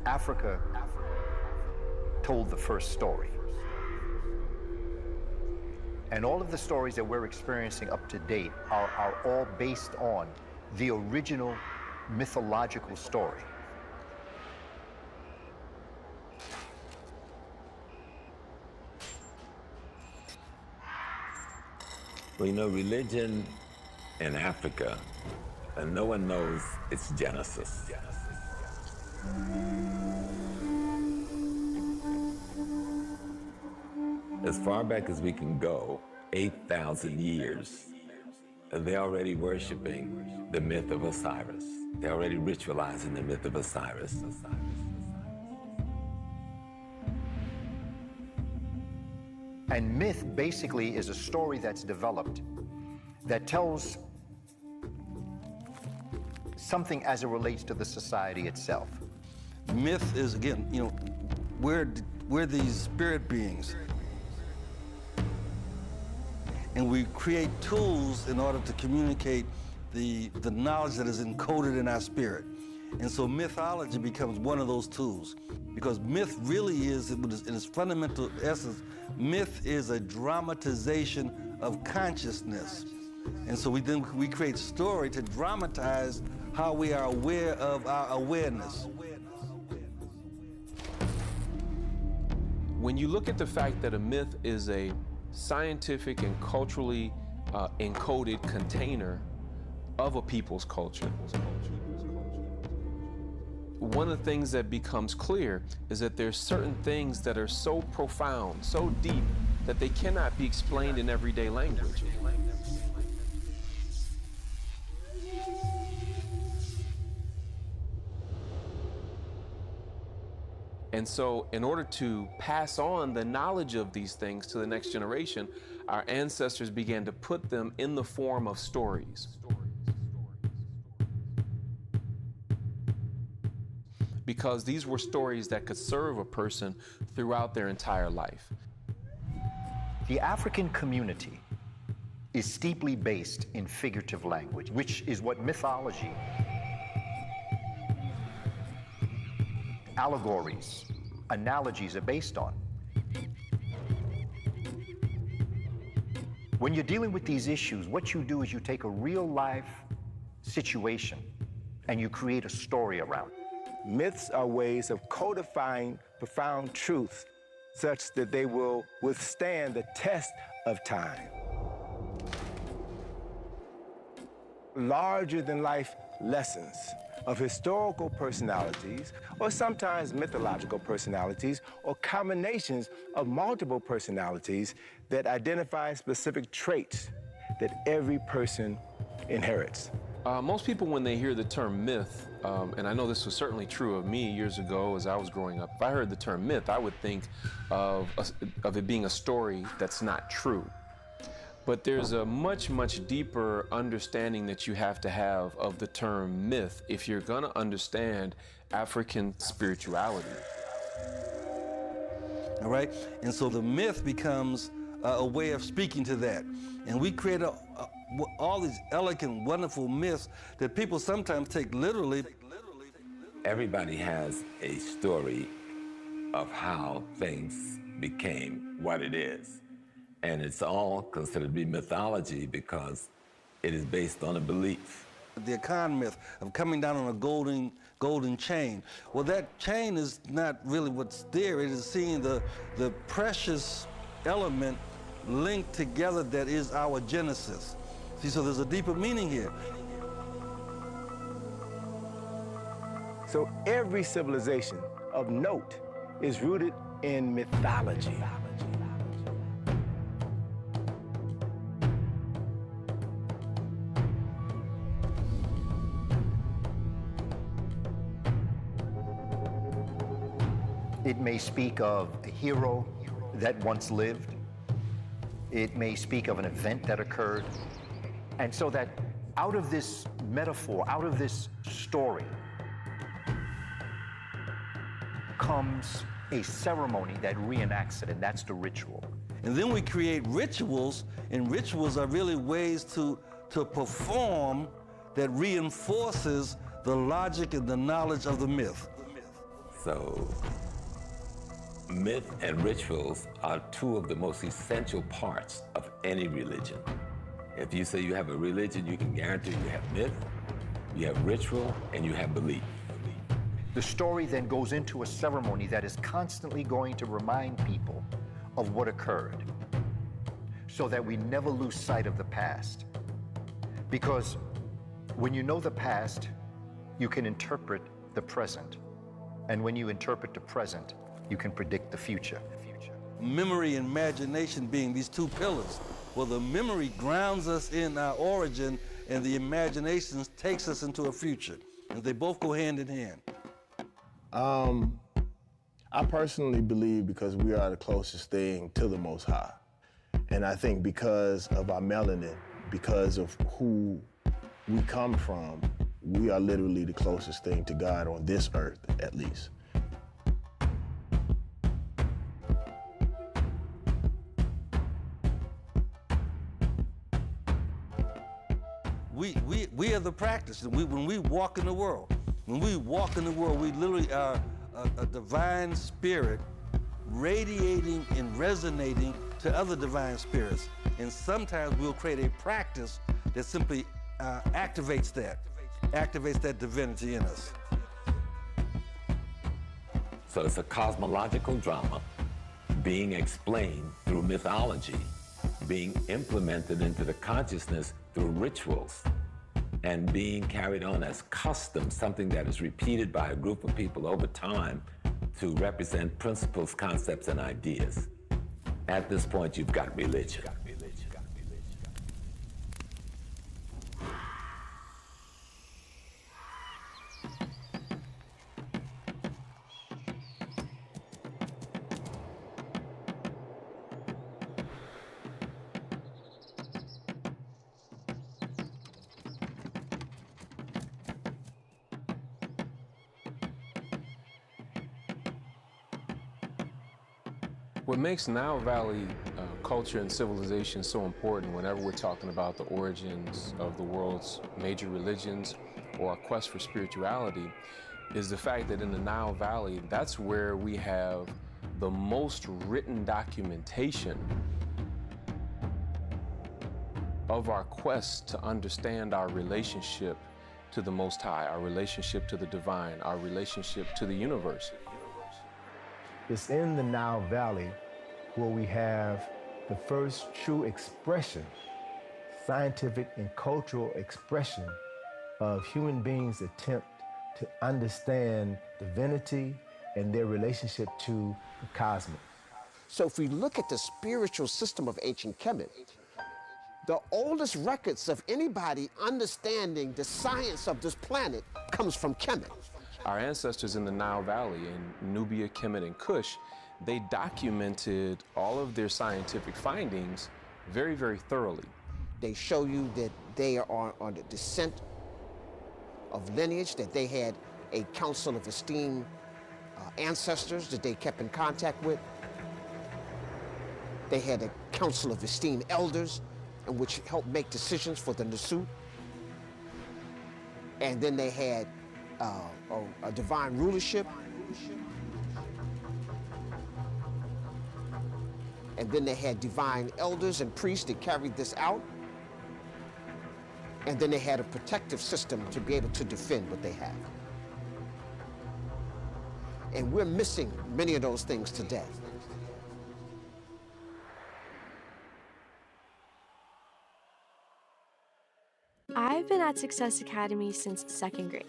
Africa told the first story. And all of the stories that we're experiencing up to date are all based on the original mythological story. Well, you know, religion in Africa, and no one knows its genesis. As far back as we can go, 8,000 years, they're already worshiping the myth of Osiris. They're already ritualizing the myth of Osiris. And myth basically is a story that's developed that tells something as it relates to the society itself. Myth is, again, you know, we're these spirit beings. And we create tools in order to communicate the knowledge that is encoded in our spirit. And so mythology becomes one of those tools. Because myth really is, in its fundamental essence, myth is a dramatization of consciousness. And so we create story to dramatize how we are aware of our awareness. When you look at the fact that a myth is a scientific and culturally encoded container of a people's culture, one of the things that becomes clear is that there's certain things that are so profound, so deep, that they cannot be explained in everyday language. And so in order to pass on the knowledge of these things to the next generation, our ancestors began to put them in the form of stories. Because these were stories that could serve a person throughout their entire life. The African community is steeply based in figurative language, which is what mythology, allegories, analogies are based on. When you're dealing with these issues, what you do is you take a real life situation and you create a story around it. Myths are ways of codifying profound truths such that they will withstand the test of time. Larger than life lessons of historical personalities, or sometimes mythological personalities, or combinations of multiple personalities that identify specific traits that every person inherits. Most people, when they hear the term myth, and I know this was certainly true of me years ago as I was growing up, if I heard the term myth, I would think of it being a story that's not true. But there's a much, much deeper understanding that you have to have of the term myth if you're going to understand African spirituality. All right? And so the myth becomes a way of speaking to that. And we create all these elegant, wonderful myths that people sometimes take literally. Everybody has a story of how things became what it is. And it's all considered to be mythology because it is based on a belief. The Akan myth of coming down on a golden chain. Well, that chain is not really what's there. It is seeing the precious element linked together that is our genesis. See, so there's a deeper meaning here. So every civilization of note is rooted in mythology. It may speak of a hero that once lived. It may speak of an event that occurred. And so that out of this metaphor, out of this story, comes a ceremony that reenacts it, and that's the ritual. And then we create rituals, and rituals are really ways to perform that reinforces the logic and the knowledge of the myth. So myth and rituals are two of the most essential parts of any religion. If you say you have a religion, you can guarantee you have myth, you have ritual, and you have belief. The story then goes into a ceremony that is constantly going to remind people of what occurred so that we never lose sight of the past. Because when you know the past, you can interpret the present. And when you interpret the present, you can predict the future. Memory and imagination being these two pillars. Well, the memory grounds us in our origin, and the imagination takes us into a future. And they both go hand in hand. I personally believe because we are the closest thing to the Most High. And I think because of our melanin, because of who we come from, we are literally the closest thing to God on this earth, at least. We are the practice. When we walk in the world, we literally are a divine spirit radiating and resonating to other divine spirits. And sometimes we'll create a practice that simply activates that divinity in us. So it's a cosmological drama being explained through mythology, being implemented into the consciousness through rituals, and being carried on as custom, something that is repeated by a group of people over time to represent principles, concepts, and ideas. At this point, you've got religion. What makes Nile Valley culture and civilization so important whenever we're talking about the origins of the world's major religions or our quest for spirituality is the fact that in the Nile Valley, that's where we have the most written documentation of our quest to understand our relationship to the Most High, our relationship to the divine, our relationship to the universe. It's in the Nile Valley where we have the first true expression, scientific and cultural expression of human beings' attempt to understand divinity and their relationship to the cosmos. So if we look at the spiritual system of ancient Kemet, the oldest records of anybody understanding the science of this planet comes from Kemet. Our ancestors in the Nile Valley, in Nubia, Kemet, and Kush, they documented all of their scientific findings very, very thoroughly. They show you that they are on the descent of lineage, that they had a council of esteemed ancestors that they kept in contact with. They had a council of esteemed elders in which helped make decisions for the Nasut. And then they had a divine rulership. And then they had divine elders and priests that carried this out. And then they had a protective system to be able to defend what they have. And we're missing many of those things today. I've been at Success Academy since 2nd grade.